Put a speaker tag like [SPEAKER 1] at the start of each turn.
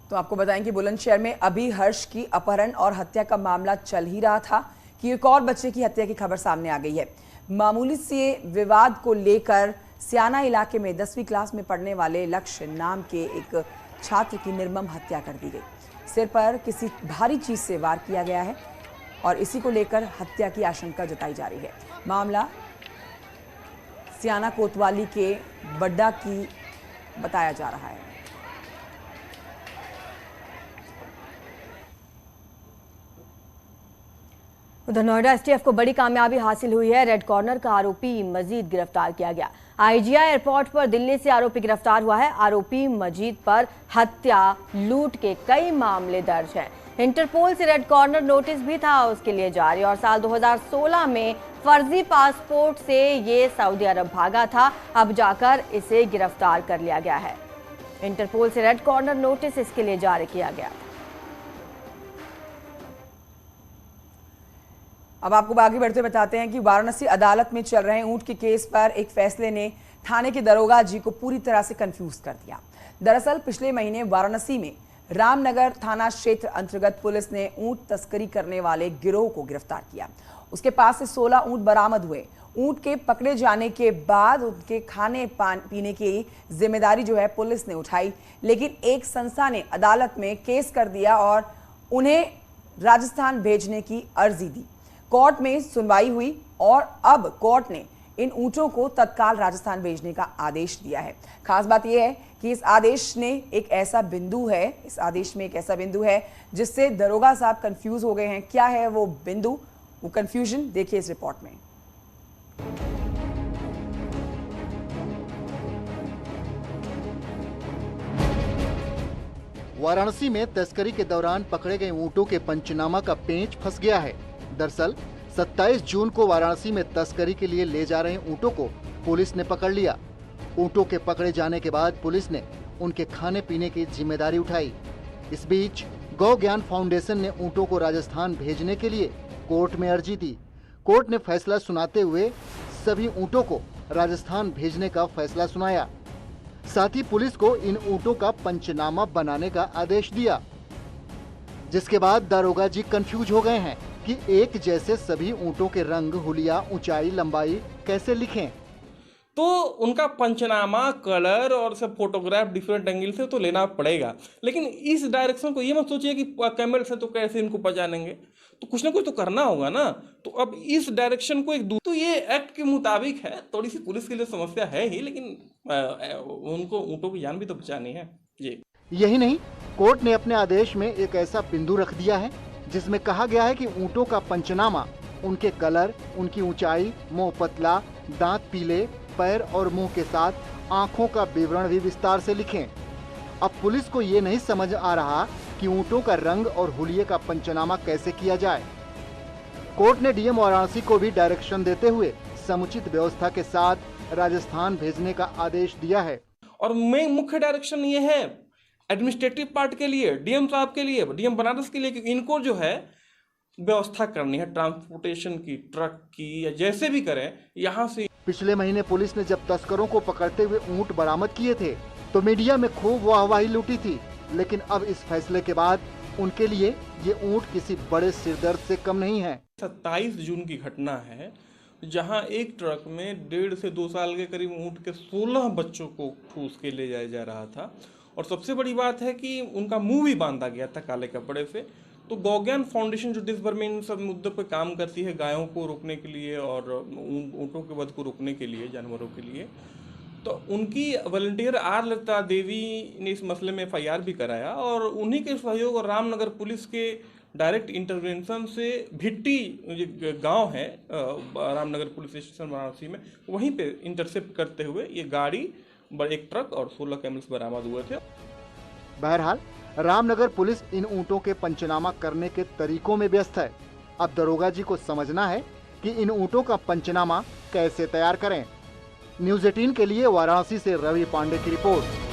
[SPEAKER 1] तो आपको बताएं कि बुलंदशहर में अभी हर्ष की अपहरण और हत्या का मामला चल ही रहा था कि एक और बच्चे की हत्या की खबर सामने आ गई है। मामूली से विवाद को लेकर सियाना इलाके में 10वीं क्लास में पढ़ने वाले लक्ष्य नाम के एक छात्र की निर्मम हत्या कर दी गई। सिर पर किसी भारी चीज से वार किया गया है और इसी को लेकर हत्या की आशंका जताई जा रही है। मामला सियाना कोतवाली के बड्डा की बताया जा रहा है।
[SPEAKER 2] उधर नोएडा एसटीएफ को बड़ी कामयाबी हासिल हुई है। रेड कॉर्नर का आरोपी मजीद गिरफ्तार किया गया। आईजीआई एयरपोर्ट पर दिल्ली से आरोपी गिरफ्तार हुआ है। आरोपी मजीद पर हत्या, लूट के कई मामले दर्ज हैं। इंटरपोल से रेड कॉर्नर नोटिस भी था उसके लिए जारी और साल 2016 में फर्जी पासपोर्ट से ये सऊदी अरब भागा था। अब जाकर इसे गिरफ्तार कर लिया गया है। इंटरपोल से रेड कॉर्नर नोटिस इसके लिए जारी किया गया था।
[SPEAKER 1] अब आपको आगे बढ़ते बताते हैं कि वाराणसी अदालत में चल रहे ऊंट के केस पर एक फैसले ने थाने के दरोगा जी को पूरी तरह से कंफ्यूज कर दिया। दरअसल पिछले महीने वाराणसी में रामनगर थाना क्षेत्र अंतर्गत पुलिस ने ऊंट तस्करी करने वाले गिरोह को गिरफ्तार किया। उसके पास से 16 ऊंट बरामद हुए। ऊंट के पकड़े जाने के बाद उनके खाने पीने की जिम्मेदारी जो है पुलिस ने उठाई, लेकिन एक संस्था ने अदालत में केस कर दिया और उन्हें राजस्थान भेजने की अर्जी दी। कोर्ट में सुनवाई हुई और अब कोर्ट ने इन ऊंटों को तत्काल राजस्थान भेजने का आदेश दिया है। खास बात यह है कि इस आदेश में एक ऐसा बिंदु है जिससे दरोगा साहब कंफ्यूज हो गए हैं। क्या है वो बिंदु, वो कंफ्यूजन, देखिए इस रिपोर्ट में।
[SPEAKER 3] वाराणसी में तस्करी के दौरान पकड़े गए ऊंटों के पंचनामा का पेंच फंस गया है। दरअसल 27 जून को वाराणसी में तस्करी के लिए ले जा रहे ऊंटों को पुलिस ने पकड़ लिया। ऊंटों के पकड़े जाने के बाद पुलिस ने उनके खाने पीने की जिम्मेदारी उठाई। इस बीच गौ ज्ञान फाउंडेशन ने ऊंटों को राजस्थान भेजने के लिए कोर्ट में अर्जी दी। कोर्ट ने फैसला सुनाते हुए सभी ऊंटों को राजस्थान भेजने का फैसला सुनाया। साथ ही पुलिस को इन ऊंटों का पंचनामा बनाने का आदेश दिया, जिसके बाद दारोगा जी कंफ्यूज हो गए हैं कि एक जैसे सभी ऊंटों के रंग, हुलिया, ऊंचाई, लंबाई कैसे लिखें।
[SPEAKER 4] तो उनका पंचनामा, कलर और सब फोटोग्राफ डिफरेंट एंगल से तो लेना पड़ेगा, लेकिन इस डायरेक्शन को ये मत सोचिए कि कैमरे से तो कैसे इनको पहचानेंगे, तो कुछ ना कुछ तो करना होगा ना। तो अब इस डायरेक्शन को तो ये एक्ट के मुताबिक है। थोड़ी सी पुलिस के लिए समस्या है ही, लेकिन उनको ऊंटों की जान भी तो बचानी है जी।
[SPEAKER 3] यही नहीं, कोर्ट ने अपने आदेश में एक ऐसा बिंदु रख दिया है जिसमें कहा गया है कि ऊंटों का पंचनामा उनके कलर, उनकी ऊंचाई, मुंह पतला, दांत पीले, पैर और मुंह के साथ आंखों का विवरण भी विस्तार से लिखें। अब पुलिस को ये नहीं समझ आ रहा कि ऊंटों का रंग और हुलिये का पंचनामा कैसे किया जाए। कोर्ट ने डीएम वाराणसी को भी डायरेक्शन देते हुए समुचित व्यवस्था के साथ राजस्थान भेजने का आदेश दिया है।
[SPEAKER 4] और मुख्य डायरेक्शन ये है एडमिनिस्ट्रेटिव पार्ट के लिए, डीएम साहब के लिए, डीएम बनारस के लिए, कि इनको जो है व्यवस्था करनी है ट्रांसपोर्टेशन की, ट्रक की, या जैसे भी करें यहाँ से।
[SPEAKER 3] पिछले महीने पुलिस ने जब तस्करों को पकड़ते हुए ऊंट बरामद किए थे तो मीडिया में खूब वाहवाही लूटी थी, लेकिन अब इस फैसले के बाद उनके लिए ये ऊंट किसी बड़े सिरदर्द से कम नहीं है।
[SPEAKER 4] 27 जून की घटना है जहां एक ट्रक में 1.5 से 2 साल के करीब ऊंट के 16 बच्चों को ठूस के ले जाया जा रहा था। और सबसे बड़ी बात है कि उनका मुंह भी बांधा गया था काले कपड़े से। तो गौ ज्ञान फाउंडेशन जो देश भर में इन सब मुद्दों पर काम करती है, गायों को रोकने के लिए और ऊँटों के वध को रोकने के लिए, जानवरों के लिए, तो उनकी वॉलंटियर आर लता देवी ने इस मसले में FIR भी कराया। और उन्हीं के सहयोग और रामनगर पुलिस के डायरेक्ट इंटरवेंशन से भिट्टी गांव है रामनगर पुलिस स्टेशन वाराणसी में, वहीं पे इंटरसेप्ट करते हुए ये गाड़ी, एक ट्रक और 16 कैमल्स बरामद हुए थे।
[SPEAKER 3] बहरहाल रामनगर पुलिस इन ऊंटों के पंचनामा करने के तरीकों में व्यस्त है। अब दरोगा जी को समझना है कि इन ऊंटों का पंचनामा कैसे तैयार करें। न्यूज़ 18 के लिए वाराणसी से रवि पांडे की रिपोर्ट।